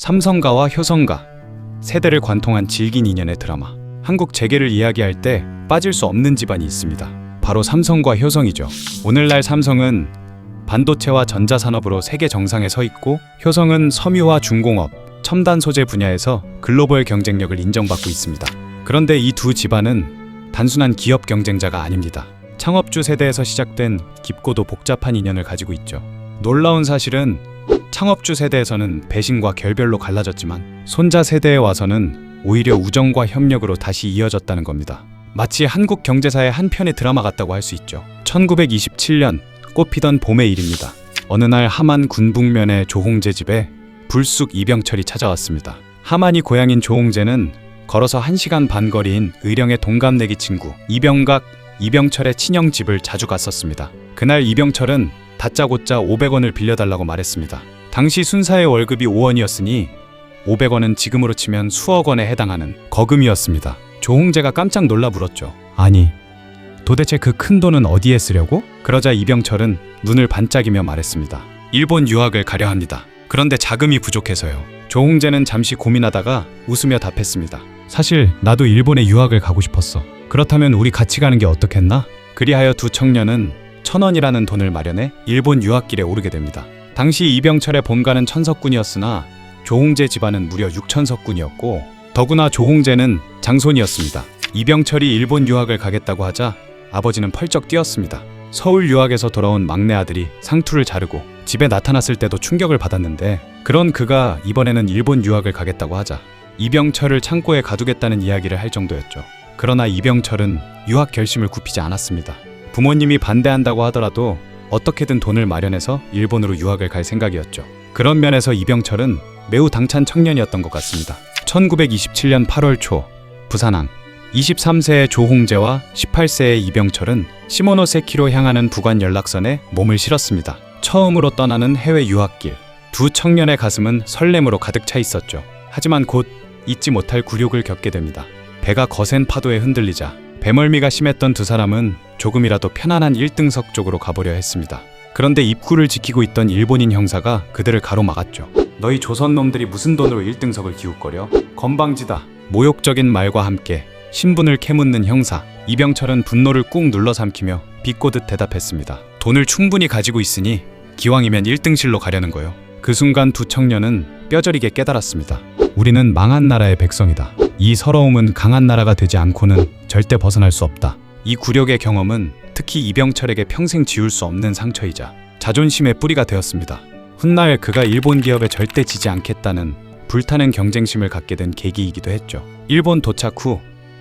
삼성가와 효성가, 세대를 관통한 질긴 인연의 드라마. 한국 재계를 이야기할 때 빠질 수 없는 집안이 있습니다. 바로 삼성과 효성이죠. 오늘날 삼성은 반도체와 전자산업으로 세계 정상에 서 있고, 효성은 섬유와 중공업, 첨단 소재 분야에서 글로벌 경쟁력을 인정받고 있습니다. 그런데 이 두 집안은 단순한 기업 경쟁자가 아닙니다. 창업주 세대에서 시작된 깊고도 복잡한 인연을 가지고 있죠. 놀라운 사실은 창업주 세대에서는 배신과 결별로 갈라졌지만, 손자 세대에 와서는 오히려 우정과 협력으로 다시 이어졌다는 겁니다. 마치 한국 경제사의 한 편의 드라마 같다고 할 수 있죠. 1927년 꽃피던 봄의 일입니다. 어느 날 함안 군북면의 조홍재 집에 불쑥 이병철이 찾아왔습니다. 함안이 고향인 조홍재는 걸어서 1시간 반 거리인 의령의 동갑내기 친구 이병철의 친형 집을 자주 갔었습니다. 그날 이병철은 다짜고짜 500원을 빌려달라고 말했습니다. 당시 순사의 월급이 5원이었으니 500원은 지금으로 치면 수억 원에 해당하는 거금이었습니다. 조홍재가 깜짝 놀라 물었죠. 아니, 도대체 그 큰 돈은 어디에 쓰려고? 그러자 이병철은 눈을 반짝이며 말했습니다. 일본 유학을 가려 합니다. 그런데 자금이 부족해서요. 조홍재는 잠시 고민하다가 웃으며 답했습니다. 사실 나도 일본에 유학을 가고 싶었어. 그렇다면 우리 같이 가는 게 어떻겠나? 그리하여 두 청년은 1,000원이라는 돈을 마련해 일본 유학길에 오르게 됩니다. 당시 이병철의 본가는 1,000석군이었으나 조홍재 집안은 무려 6,000석군이었고, 더구나 조홍재는 장손이었습니다. 이병철이 일본 유학을 가겠다고 하자 아버지는 펄쩍 뛰었습니다. 서울 유학에서 돌아온 막내 아들이 상투를 자르고 집에 나타났을 때도 충격을 받았는데, 그런 그가 이번에는 일본 유학을 가겠다고 하자 이병철을 창고에 가두겠다는 이야기를 할 정도였죠. 그러나 이병철은 유학 결심을 굽히지 않았습니다. 부모님이 반대한다고 하더라도 어떻게든 돈을 마련해서 일본으로 유학을 갈 생각이었죠. 그런 면에서 이병철은 매우 당찬 청년이었던 것 같습니다. 1927년 8월 초 부산항, 23세의 조홍재와 18세의 이병철은 시모노세키로 향하는 부관 연락선에 몸을 실었습니다. 처음으로 떠나는 해외 유학길. 두 청년의 가슴은 설렘으로 가득 차 있었죠. 하지만 곧 잊지 못할 굴욕을 겪게 됩니다. 배가 거센 파도에 흔들리자 배멀미가 심했던 두 사람은 조금이라도 편안한 1등석 쪽으로 가보려 했습니다. 그런데 입구를 지키고 있던 일본인 형사가 그들을 가로막았죠. 너희 조선 놈들이 무슨 돈으로 1등석을 기웃거려? 건방지다. 모욕적인 말과 함께 신분을 캐묻는 형사. 이병철은 분노를 꾹 눌러 삼키며 비꼬듯 대답했습니다. 돈을 충분히 가지고 있으니 기왕이면 1등실로 가려는 거요. 그 순간 두 청년은 뼈저리게 깨달았습니다. 우리는 망한 나라의 백성이다. 이 서러움은 강한 나라가 되지 않고는 절대 벗어날 수 없다. 이 굴욕의 경험은 특히 이병철에게 평생 지울 수 없는 상처이자 자존심의 뿌리가 되었습니다. 훗날 그가 일본 기업에 절대 지지 않겠다는 불타는 경쟁심을 갖게 된 계기이기도 했죠. 일본 도착 후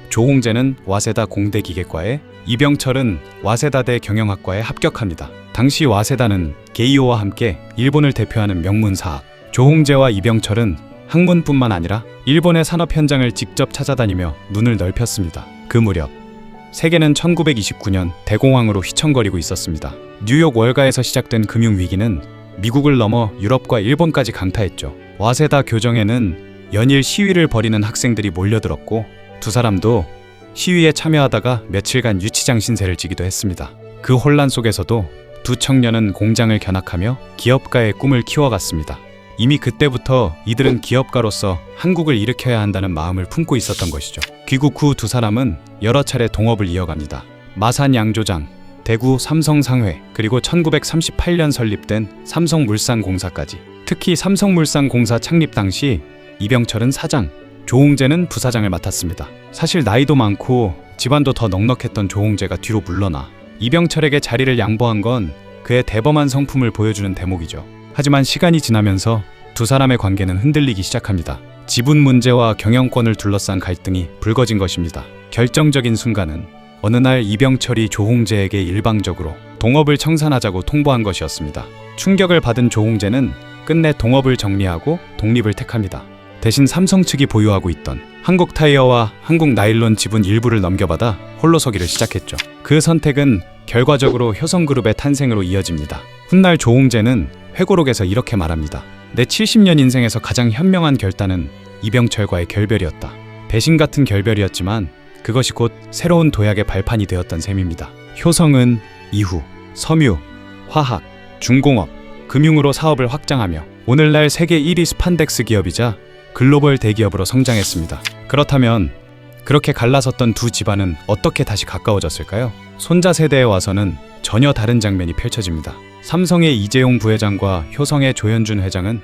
조홍재는 와세다 공대기계과에, 이병철은 와세다대 경영학과에 합격합니다. 당시 와세다는 게이오와 함께 일본을 대표하는 명문사학. 조홍재와 이병철은 학문뿐만 아니라 일본의 산업 현장을 직접 찾아다니며 눈을 넓혔습니다. 그 무렵 세계는 1929년 대공황으로 휘청거리고 있었습니다. 뉴욕 월가에서 시작된 금융위기는 미국을 넘어 유럽과 일본까지 강타했죠. 와세다 교정에는 연일 시위를 벌이는 학생들이 몰려들었고, 두 사람도 시위에 참여하다가 며칠간 유치장 신세를 지기도 했습니다. 그 혼란 속에서도 두 청년은 공장을 견학하며 기업가의 꿈을 키워갔습니다. 이미 그때부터 이들은 기업가로서 한국을 일으켜야 한다는 마음을 품고 있었던 것이죠. 귀국 후 두 사람은 여러 차례 동업을 이어갑니다. 마산 양조장, 대구 삼성상회, 그리고 1938년 설립된 삼성물산공사까지. 특히 삼성물산공사 창립 당시 이병철은 사장, 조홍재는 부사장을 맡았습니다. 사실 나이도 많고 집안도 더 넉넉했던 조홍재가 뒤로 물러나 이병철에게 자리를 양보한 건 그의 대범한 성품을 보여주는 대목이죠. 하지만 시간이 지나면서 두 사람의 관계는 흔들리기 시작합니다. 지분 문제와 경영권을 둘러싼 갈등이 불거진 것입니다. 결정적인 순간은 어느 날 이병철이 조홍재에게 일방적으로 동업을 청산하자고 통보한 것이었습니다. 충격을 받은 조홍재는 끝내 동업을 정리하고 독립을 택합니다. 대신 삼성 측이 보유하고 있던 한국타이어와 한국나일론 지분 일부를 넘겨받아 홀로 서기를 시작했죠. 그 선택은 결과적으로 효성그룹의 탄생으로 이어집니다. 훗날 조홍재는 회고록에서 이렇게 말합니다. 내 70년 인생에서 가장 현명한 결단은 이병철과의 결별이었다. 배신 같은 결별이었지만 그것이 곧 새로운 도약의 발판이 되었던 셈입니다. 효성은 이후 섬유, 화학, 중공업, 금융으로 사업을 확장하며 오늘날 세계 1위 스판덱스 기업이자 글로벌 대기업으로 성장했습니다. 그렇다면 그렇게 갈라섰던 두 집안은 어떻게 다시 가까워졌을까요? 손자 세대에 와서는 전혀 다른 장면이 펼쳐집니다. 삼성의 이재용 부회장과 효성의 조현준 회장은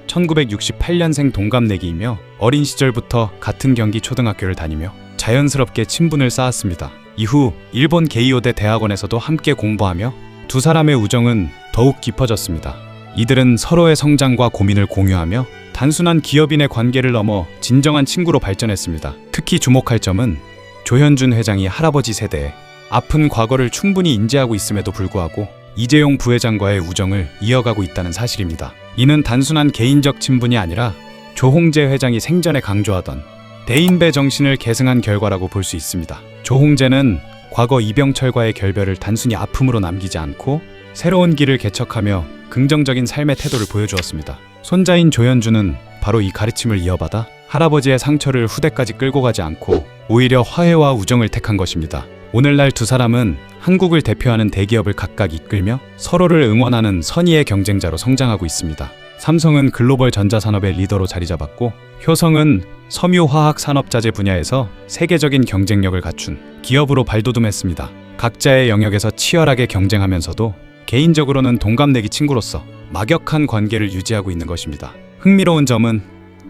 1968년생 동갑내기이며 어린 시절부터 같은 경기 초등학교를 다니며 자연스럽게 친분을 쌓았습니다. 이후 일본 게이오대 대학원에서도 함께 공부하며 두 사람의 우정은 더욱 깊어졌습니다. 이들은 서로의 성장과 고민을 공유하며 단순한 기업인의 관계를 넘어 진정한 친구로 발전했습니다. 특히 주목할 점은 조현준 회장이 할아버지 세대에 아픈 과거를 충분히 인지하고 있음에도 불구하고 이재용 부회장과의 우정을 이어가고 있다는 사실입니다. 이는 단순한 개인적 친분이 아니라 조홍재 회장이 생전에 강조하던 대인배 정신을 계승한 결과라고 볼 수 있습니다. 조홍재는 과거 이병철과의 결별을 단순히 아픔으로 남기지 않고 새로운 길을 개척하며 긍정적인 삶의 태도를 보여주었습니다. 손자인 조현준은 바로 이 가르침을 이어받아 할아버지의 상처를 후대까지 끌고 가지 않고 오히려 화해와 우정을 택한 것입니다. 오늘날 두 사람은 한국을 대표하는 대기업을 각각 이끌며 서로를 응원하는 선의의 경쟁자로 성장하고 있습니다. 삼성은 글로벌 전자산업의 리더로 자리 잡았고 효성은 섬유화학 산업자재 분야에서 세계적인 경쟁력을 갖춘 기업으로 발돋움했습니다. 각자의 영역에서 치열하게 경쟁하면서도 개인적으로는 동갑내기 친구로서 막역한 관계를 유지하고 있는 것입니다. 흥미로운 점은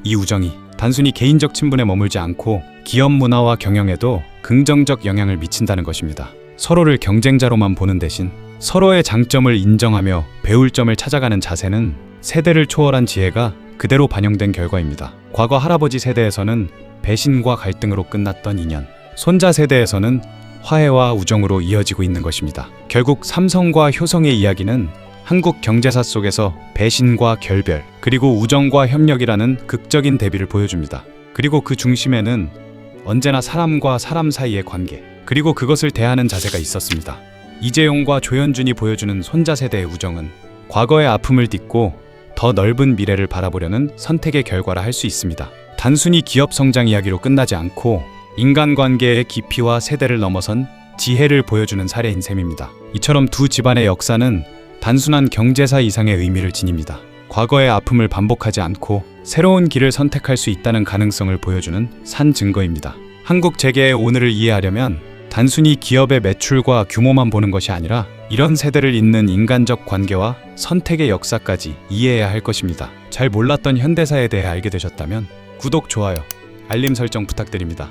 이 우정이 단순히 개인적 친분에 머물지 않고 기업 문화와 경영에도 긍정적 영향을 미친다는 것입니다. 서로를 경쟁자로만 보는 대신 서로의 장점을 인정하며 배울 점을 찾아가는 자세는 세대를 초월한 지혜가 그대로 반영된 결과입니다. 과거 할아버지 세대에서는 배신과 갈등으로 끝났던 인연, 손자 세대에서는 화해와 우정으로 이어지고 있는 것입니다. 결국 삼성과 효성의 이야기는 한국 경제사 속에서 배신과 결별, 그리고 우정과 협력이라는 극적인 대비를 보여줍니다. 그리고 그 중심에는 언제나 사람과 사람 사이의 관계, 그리고 그것을 대하는 자세가 있었습니다. 이재용과 조현준이 보여주는 손자 세대의 우정은 과거의 아픔을 딛고 더 넓은 미래를 바라보려는 선택의 결과라 할 수 있습니다. 단순히 기업 성장 이야기로 끝나지 않고 인간관계의 깊이와 세대를 넘어선 지혜를 보여주는 사례인 셈입니다. 이처럼 두 집안의 역사는 단순한 경제사 이상의 의미를 지닙니다. 과거의 아픔을 반복하지 않고 새로운 길을 선택할 수 있다는 가능성을 보여주는 산 증거입니다. 한국 재계의 오늘을 이해하려면 단순히 기업의 매출과 규모만 보는 것이 아니라 이런 세대를 잇는 인간적 관계와 선택의 역사까지 이해해야 할 것입니다. 잘 몰랐던 현대사에 대해 알게 되셨다면 구독, 좋아요, 알림 설정 부탁드립니다.